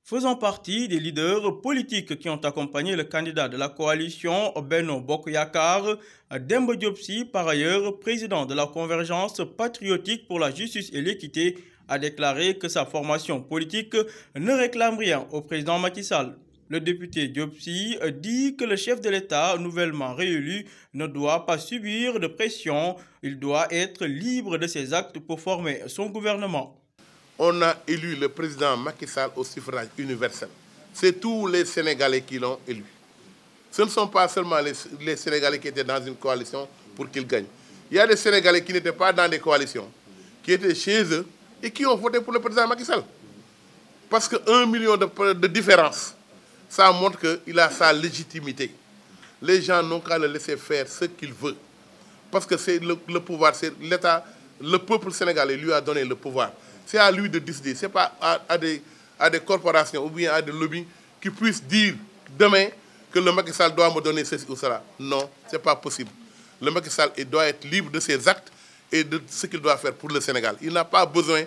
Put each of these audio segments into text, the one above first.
Faisant partie des leaders politiques qui ont accompagné le candidat de la coalition Benno Bokk Yakaar, Demba Diop Sy, par ailleurs président de la convergence patriotique pour la justice et l'équité, a déclaré que sa formation politique ne réclame rien au président Macky Sall. Le député Diop Sy dit que le chef de l'État nouvellement réélu ne doit pas subir de pression, il doit être libre de ses actes pour former son gouvernement. On a élu le président Macky Sall au suffrage universel. C'est tous les Sénégalais qui l'ont élu. Ce ne sont pas seulement les Sénégalais qui étaient dans une coalition pour qu'ils gagnent. Il y a des Sénégalais qui n'étaient pas dans des coalitions, qui étaient chez eux et qui ont voté pour le président Macky Sall. Parce que 1 million de différence, ça montre qu'il a sa légitimité. Les gens n'ont qu'à le laisser faire ce qu'il veut. Parce que c'est le pouvoir, c'est l'État, le peuple sénégalais lui a donné le pouvoir. C'est à lui de décider, ce n'est pas à des corporations ou bien à des lobbies qui puissent dire demain que le Macky Sall doit me donner ceci ou cela. Non, ce n'est pas possible. Le Macky Sall doit être libre de ses actes et de ce qu'il doit faire pour le Sénégal. Il n'a pas besoin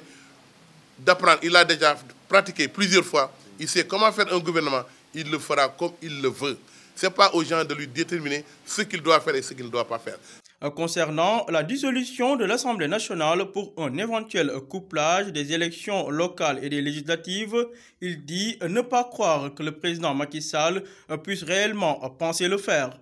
d'apprendre, il a déjà pratiqué plusieurs fois, il sait comment faire un gouvernement, il le fera comme il le veut. Ce n'est pas aux gens de lui déterminer ce qu'il doit faire et ce qu'il ne doit pas faire. Concernant la dissolution de l'Assemblée nationale pour un éventuel couplage des élections locales et des législatives, il dit ne pas croire que le président Macky Sall puisse réellement penser le faire.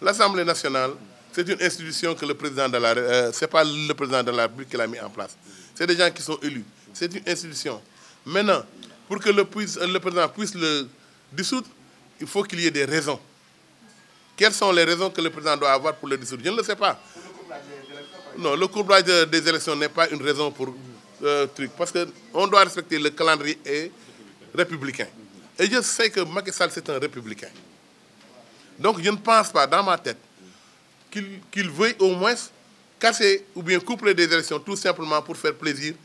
L'Assemblée nationale, c'est une institution que le président de la c'est pas le président de la République qui l'a mis en place. C'est des gens qui sont élus. C'est une institution. Maintenant, pour que le président puisse le dissoudre, il faut qu'il y ait des raisons. Quelles sont les raisons que le président doit avoir pour le dissoudre? Je ne le sais pas. Non, le couplage des élections n'est pas une raison pour truc. Parce qu'on doit respecter le calendrier républicain. Et je sais que Macky Sall, c'est un républicain. Donc je ne pense pas, dans ma tête, qu'il veuille au moins casser ou bien coupler des élections tout simplement pour faire plaisir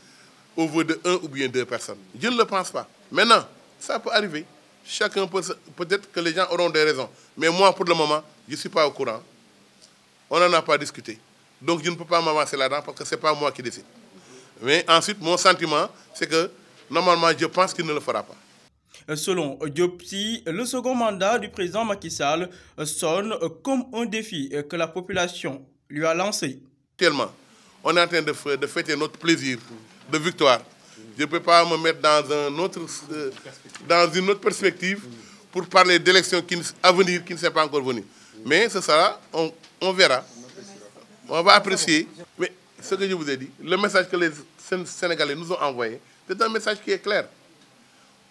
au vote de 1 ou bien 2 personnes. Je ne le pense pas. Maintenant, ça peut arriver. Chacun peut-être que les gens auront des raisons. Mais moi, pour le moment, je ne suis pas au courant. On n'en a pas discuté. Donc, je ne peux pas m'avancer là-dedans parce que ce n'est pas moi qui décide. Mais ensuite, mon sentiment, c'est que normalement, je pense qu'il ne le fera pas. Selon Diop Sy, le second mandat du président Macky Sall sonne comme un défi que la population lui a lancé. Actuellement, on est en train de fêter notre plaisir de victoire. Je ne peux pas me mettre dans une autre perspective pour parler d'élections à venir qui ne sont pas encore venues. Mais ce sera, on verra. On va apprécier. Mais ce que je vous ai dit, le message que les Sénégalais nous ont envoyé, c'est un message qui est clair.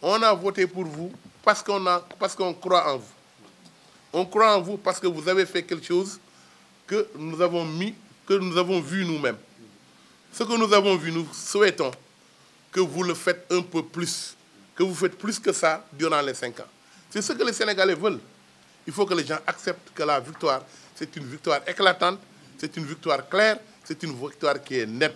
On a voté pour vous parce qu'on croit en vous. On croit en vous parce que vous avez fait quelque chose que nous avons vu nous-mêmes. Ce que nous avons vu, nous souhaitons que vous le faites un peu plus, que vous faites plus que ça durant les 5 ans. C'est ce que les Sénégalais veulent. Il faut que les gens acceptent que la victoire, c'est une victoire éclatante, c'est une victoire claire, c'est une victoire qui est nette.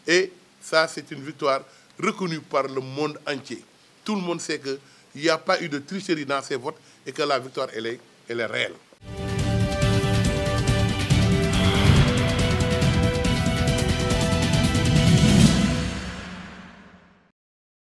Et ça, c'est une victoire reconnue par le monde entier. Tout le monde sait qu'il n'y a pas eu de tricherie dans ces votes et que la victoire, elle est réelle.